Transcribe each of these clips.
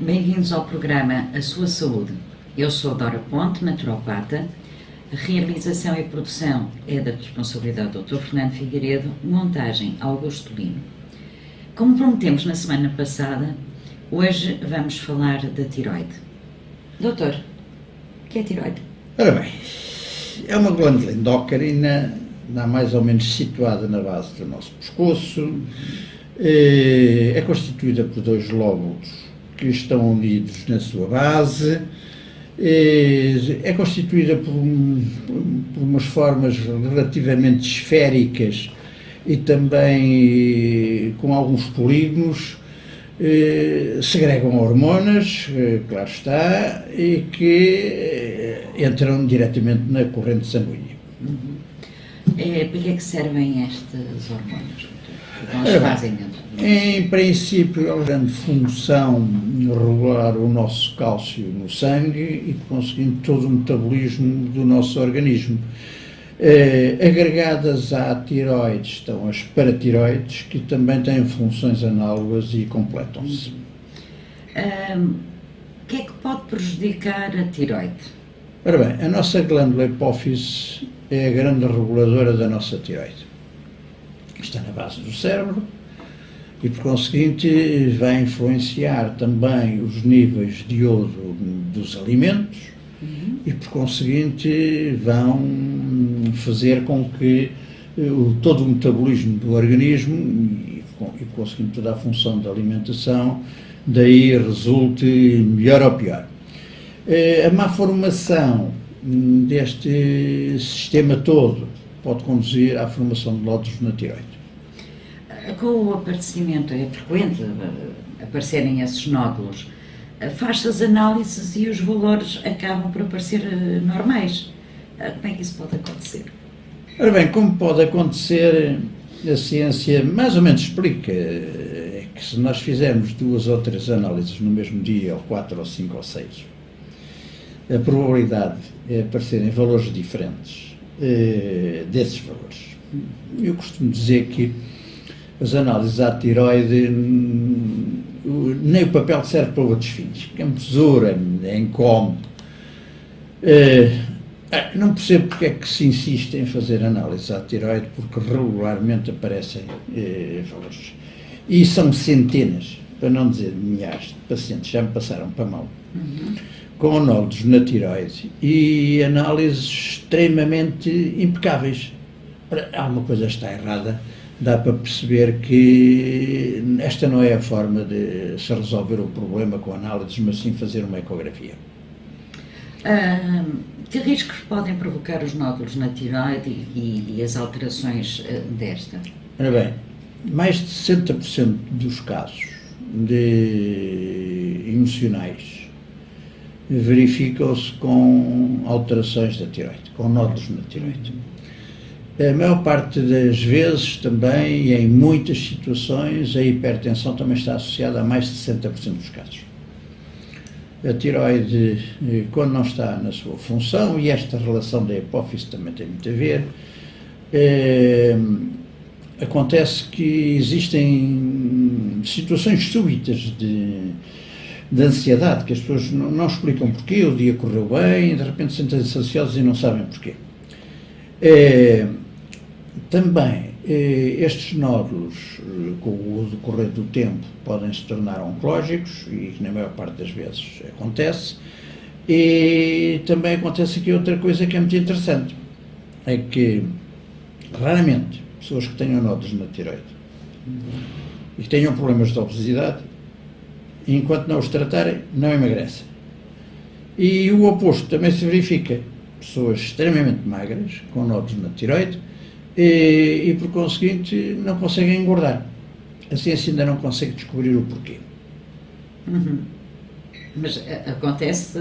Bem-vindos ao programa A Sua Saúde. Eu sou Dora Ponte, naturopata. A realização e produção é da responsabilidade do Dr. Fernando Figueiredo, montagem Augusto Lino. Como prometemos na semana passada, hoje vamos falar da tiroide. Doutor, o que é tiroide? Ora bem, é uma glândula endócrina, mais ou menos situada na base do nosso pescoço, é constituída por dois lóbulos que estão unidos na sua base, é constituída por umas formas relativamente esféricas e também com alguns polígonos, segregam hormonas, claro está, e que entram diretamente na corrente sanguínea. Para que é que servem estas hormonas? O que elas fazem dentro do nosso? Em princípio, elas têm função de regular o nosso cálcio no sangue e conseguindo todo o metabolismo do nosso organismo. Agregadas à tiroide estão as paratiroides, que também têm funções análogas e completam-se. O que é que pode prejudicar a tiroide? Ora bem, a nossa glândula hipófise é a grande reguladora da nossa tiroide. Está na base do cérebro e, por conseguinte, vai influenciar também os níveis de iodo dos alimentos e, por conseguinte, vão fazer com que todo o metabolismo do organismo e, por conseguinte, toda a função da alimentação, daí resulte melhor ou pior. A má formação deste sistema todo pode conduzir à formação de nódulos na tiroide. Com o aparecimento, é frequente aparecerem esses nódulos, faz-se as análises e os valores acabam por aparecer normais. Como é que isso pode acontecer? Ora bem, como pode acontecer, a ciência mais ou menos explica que se nós fizermos 2 ou 3 análises no mesmo dia, ou 4 ou 5 ou 6, a probabilidade é aparecerem valores diferentes desses valores. Eu costumo dizer que as análises à tiroide, nem o papel serve para outros fins, porque é uma tesoura, é incómodo. Não percebo porque é que se insiste em fazer análise à tiroide, porque regularmente aparecem valores. E são centenas, para não dizer milhares de pacientes já me passaram para a mão, com nódulos na tiroide e análises extremamente impecáveis. Há uma coisa que está errada. Dá para perceber que esta não é a forma de se resolver o problema com análises, mas sim fazer uma ecografia. Que riscos podem provocar os nódulos na tiroide e as alterações desta? Ora bem, mais de 60% dos casos emocionais verificam-se com alterações da tiroide, com nódulos na tiroide. A maior parte das vezes também, e em muitas situações, a hipertensão também está associada a mais de 60% dos casos. A tiroide, quando não está na sua função, e esta relação da hipófise também tem muito a ver, acontece que existem situações súbitas de ansiedade, que as pessoas não explicam porquê, o dia correu bem, de repente sentem-se ansiosos e não sabem porquê. Também estes nódulos, com o decorrer do tempo, podem se tornar oncológicos, e na maior parte das vezes acontece. E também acontece aqui outra coisa que é muito interessante, é que raramente pessoas que tenham nódulos na tiroide e que tenham problemas de obesidade, enquanto não os tratarem, não emagrecem. E o oposto também se verifica. Pessoas extremamente magras, com nódulos na tiroide, e por conseguinte não conseguem engordar. A ciência ainda não consegue descobrir o porquê. Mas acontece,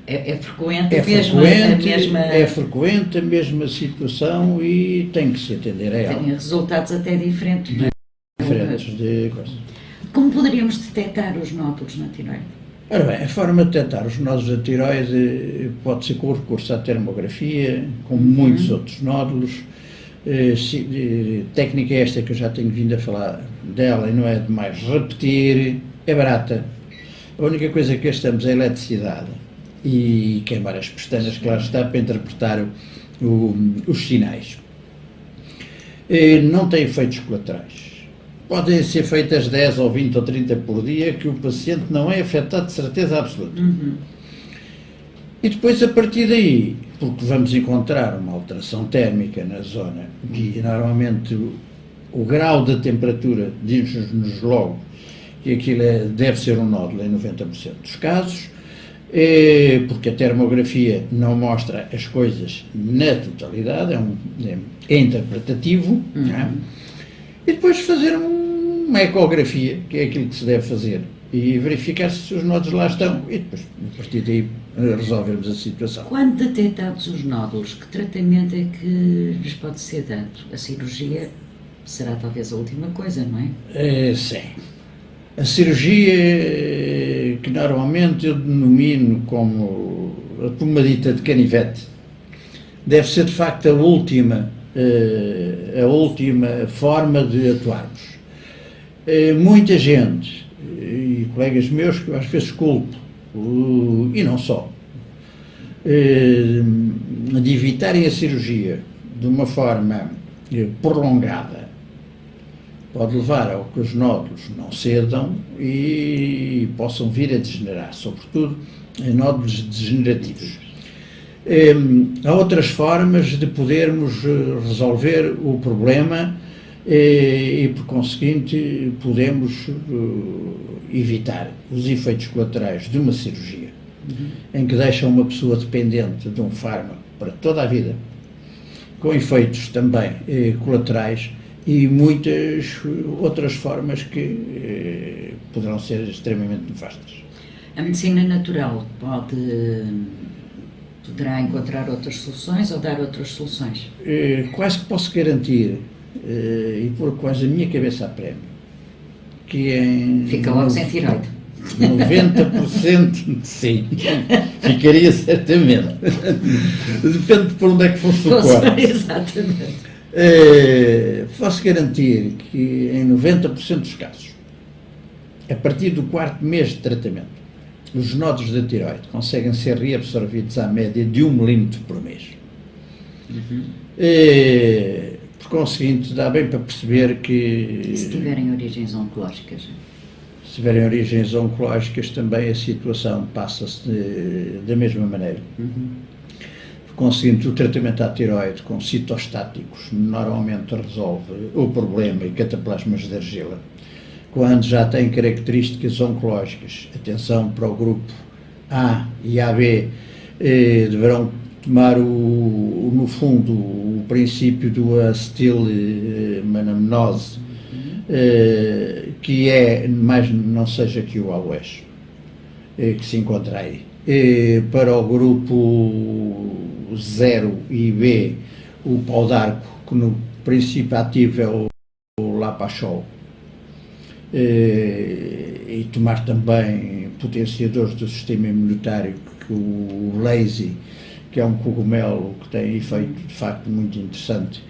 é frequente, é frequente a mesma situação e tem que se atender a ela. Tem resultados até diferentes. Diferentes de coisas. Como poderíamos detectar os nódulos na tiroide? Ora bem, a forma de detectar os nódulos da tiroide pode ser com o recurso à termografia, como muitos outros nódulos. Técnica esta que eu já tenho vindo a falar dela e não é demais repetir, é barata, A única coisa que gastamos é eletricidade e queimar as pestanas, claro está, para interpretar os sinais. Não tem efeitos colaterais. Podem ser feitas 10 ou 20 ou 30 por dia, que o paciente não é afetado de certeza absoluta. E depois, a partir daí, porque vamos encontrar uma alteração térmica na zona, que normalmente o grau da temperatura diz-nos logo que aquilo deve ser um nódulo em 90% dos casos, porque a termografia não mostra as coisas na totalidade, é interpretativo, e depois fazer uma ecografia, que é aquilo que se deve fazer, e verificar se os nódulos lá estão, e depois, a partir daí, resolvermos a situação. Quando detectados os nódulos, que tratamento é que lhes pode ser dado? A cirurgia será talvez a última coisa, não é? Sim. A cirurgia, que normalmente eu denomino como a pomadita de canivete, deve ser de facto a última forma de atuarmos. Muita gente, e colegas meus que eu às vezes culpo, e não só, de evitarem a cirurgia de uma forma prolongada, pode levar ao que os nódulos não cedam e possam vir a degenerar, sobretudo em nódulos degenerativos. Há outras formas de podermos resolver o problema e, por conseguinte, podemos evitar os efeitos colaterais de uma cirurgia, em que deixa uma pessoa dependente de um fármaco para toda a vida, com efeitos também colaterais e muitas outras formas que poderão ser extremamente nefastas. A medicina natural poderá encontrar outras soluções ou dar outras soluções? Quase que posso garantir, e pôr quase a minha cabeça a prémio, que Fica logo sem tiroide. 90%, sim, ficaria certamente. Depende de por onde é que fosse o corte. Exatamente. Posso garantir que em 90% dos casos, a partir do 4º mês de tratamento, os nódulos da tiroide conseguem ser reabsorvidos à média de 1 milímetro por mês. Por conseguinte, dá bem para perceber que... E se tiverem origens oncológicas? Se tiverem origens oncológicas, também a situação passa-se da mesma maneira. Por conseguinte, o tratamento à tiroide com citostáticos normalmente resolve o problema e cataplasmas de argila. Quando já tem características oncológicas, atenção para o grupo A e AB, deverão tomar, no fundo, o princípio do acetilmanamnose, que é, mais não seja que o aloés, que se encontra aí. Para o grupo 0 e B, o pau d'arco, que no princípio ativo é o lapachol, e tomar também potenciadores do sistema imunitário, que o lazy, que é um cogumelo que tem efeito de facto muito interessante,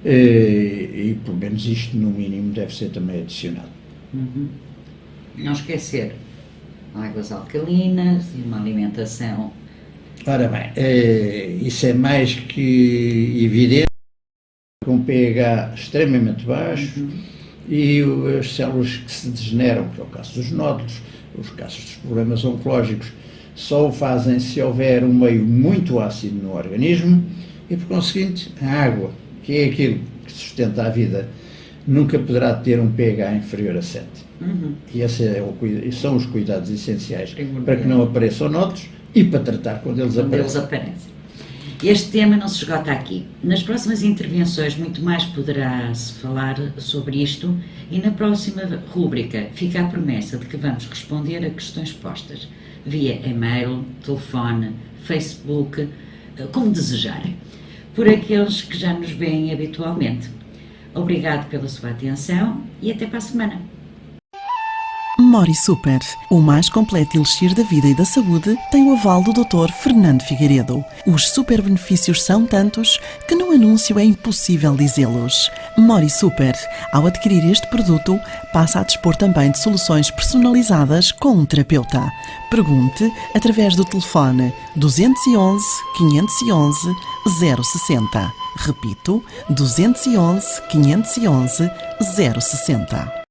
e pelo menos isto no mínimo deve ser também adicionado. Não esquecer águas alcalinas e uma alimentação. Ora bem, isso é mais que evidente, com um pH extremamente baixo, e as células que se degeneram, que é o caso dos nódulos, os casos dos problemas oncológicos, só o fazem se houver um meio muito ácido no organismo e, por conseguinte, a água, que é aquilo que sustenta a vida, nunca poderá ter um pH inferior a 7. E esses são os cuidados essenciais para que não apareçam nódulos e para tratar quando eles aparecem. Este tema não se esgota aqui. Nas próximas intervenções muito mais poderá-se falar sobre isto e na próxima rúbrica fica a promessa de que vamos responder a questões postas via e-mail, telefone, Facebook, como desejarem, por aqueles que já nos veem habitualmente. Obrigado pela sua atenção e até para a semana. Mori Super, o mais completo elixir da vida e da saúde, tem o aval do Dr. Fernando Figueiredo. Os super benefícios são tantos que no anúncio é impossível dizê-los. Mori Super, ao adquirir este produto, passa a dispor também de soluções personalizadas com um terapeuta. Pergunte através do telefone 211 511 060. Repito, 211 511 060.